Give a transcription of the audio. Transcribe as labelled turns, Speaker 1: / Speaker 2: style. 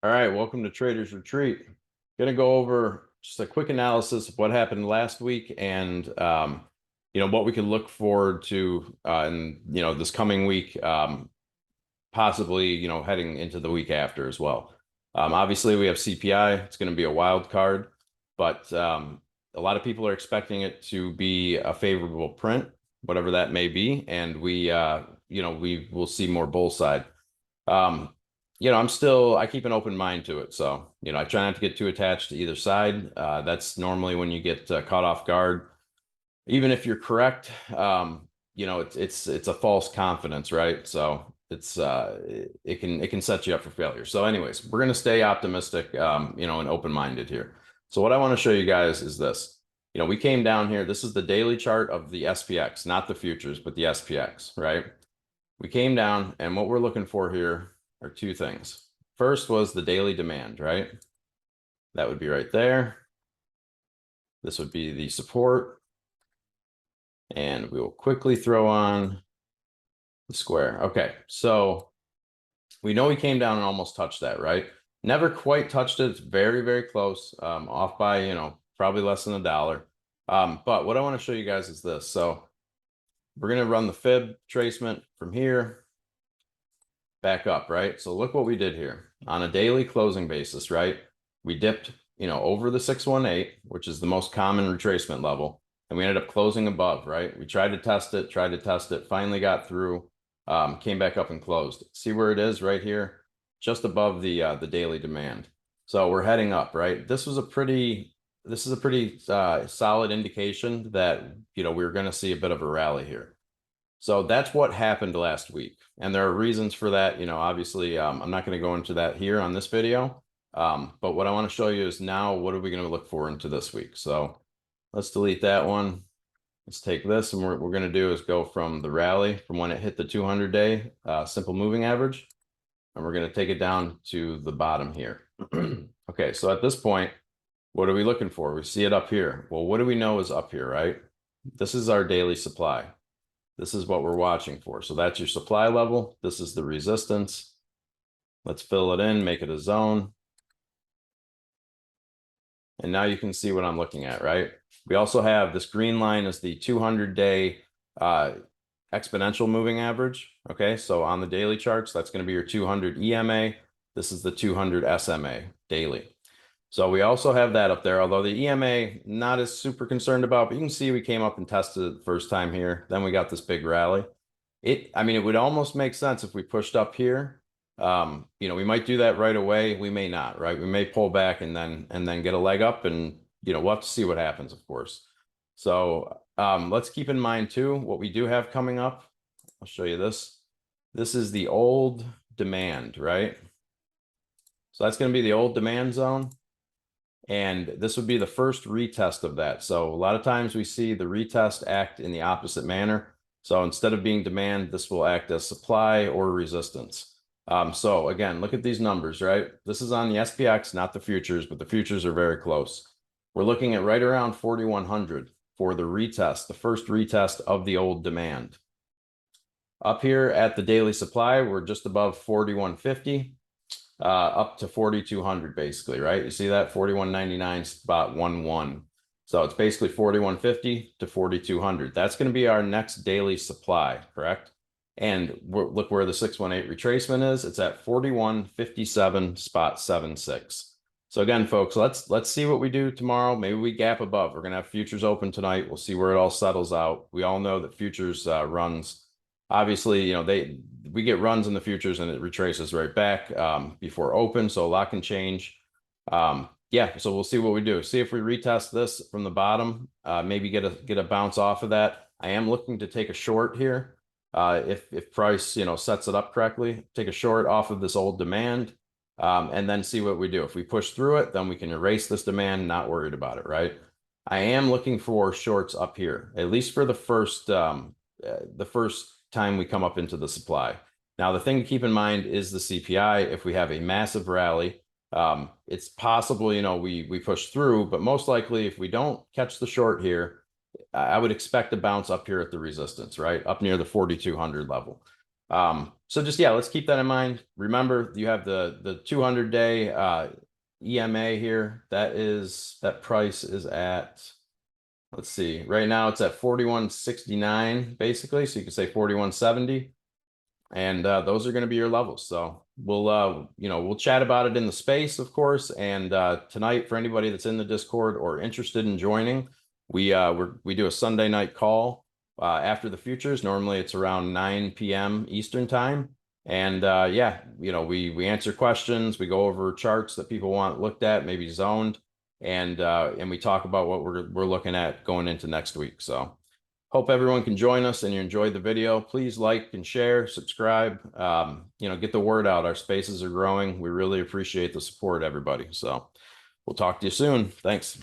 Speaker 1: All right, welcome to Trader's Retreat. Going to go over just a quick analysis of what happened last week and what we can look forward to in this coming week, possibly heading into the week after as well. Obviously, we have CPI. It's going to be a wild card, but a lot of people are expecting it to be a favorable print, whatever that may be, and we will see more bull side. I keep an open mind to it. So, I try not to get too attached to either side. That's normally when you get caught off guard. Even if you're correct, it's a false confidence, right? So it can set you up for failure. So anyways, we're going to stay optimistic, and open-minded here. So what I want to show you guys is this. We came down here. This is the daily chart of the SPX, not the futures, but the SPX, right? We came down, and what we're looking for here are two things. First was the daily demand, right? That would be right there. This would be the support. And we will quickly throw on the square. Okay, so we know we came down and almost touched that, right? Never quite touched it. It's very, very close, off by, probably less than $1. But what I want to show you guys is this. So we're going to run the fib tracement from here back up, right? So look what we did here on a daily closing basis, right? We dipped, over the 618, which is the most common retracement level, and we ended up closing above, right? We tried to test it, finally got through, came back up and closed. See where it is right here, just above the daily demand. So we're heading up, right? This is a pretty solid indication that we're going to see a bit of a rally here. So that's what happened last week. And there are reasons for that. Obviously, I'm not going to go into that here on this video. But what I want to show you is now what are we going to look for into this week? So let's delete that one. Let's take this, and what we're going to do is go from the rally from when it hit the 200-day simple moving average, and we're going to take it down to the bottom here. Okay, so at this point, what are we looking for? We see it up here. Well, what do we know is up here, right? This is our daily supply. This is what we're watching for. So that's your supply level. This is the resistance. Let's fill it in, make it a zone. And now you can see what I'm looking at, right? We also have this green line is the 200-day exponential moving average. Okay, so on the daily charts, that's going to be your 200 EMA. This is the 200 SMA daily. So we also have that up there, although the EMA, not as super concerned about, but you can see we came up and tested it the first time here. Then we got this big rally. It would almost make sense if we pushed up here. We might do that right away. We may not, right? We may pull back and then get a leg up, and we'll have to see what happens, of course. So let's keep in mind too, what we do have coming up. I'll show you this. This is the old demand, right? So that's going to be the old demand zone. And this would be the first retest of that. So a lot of times we see the retest act in the opposite manner. So instead of being demand, this will act as supply or resistance. So again, look at these numbers, right? This is on the SPX, not the futures, but the futures are very close. We're looking at right around 4,100 for the retest, the first retest of the old demand. Up here at the daily supply, we're just above 4,150. Up to 4,200 basically, right? You see that 41.99.11. So it's basically 41.50 to 4,200. That's going to be our next daily supply, correct? And look where the 618 retracement is. It's at 41.57.76. So again, folks, let's see what we do tomorrow. Maybe we gap above. We're going to have futures open tonight. We'll see where it all settles out. We all know that futures runs, obviously, we get runs in the futures and it retraces right back before open. So a lot can change. Yeah, so we'll see what we do. See if we retest this from the bottom, maybe get a bounce off of that. I am looking to take a short here. If price, sets it up correctly, take a short off of this old demand, and then see what we do. If we push through it, then we can erase this demand, not worried about it, right? I am looking for shorts up here, at least for the first time we come up into the supply. Now, the thing to keep in mind is the CPI. If we have a massive rally, it's possible, we push through, but most likely if we don't catch the short here, I would expect a bounce up here at the resistance, right? Up near the 4,200 level. So just, yeah, let's keep that in mind. Remember, you have the 200-day EMA here. That price is at, let's see, right now it's at 41.69 basically. So you can say 41.70. And those are going to be your levels. So we'll chat about it in the space, of course. And tonight, for anybody that's in the Discord or interested in joining, we do a Sunday night call after the futures. Normally, it's around 9 p.m. Eastern time. And yeah, we answer questions, we go over charts that people want looked at, maybe zoned, and we talk about what we're looking at going into next week. So. Hope everyone can join us and you enjoyed the video. Please like and share, subscribe, get the word out. Our spaces are growing. We really appreciate the support, everybody. So we'll talk to you soon. Thanks.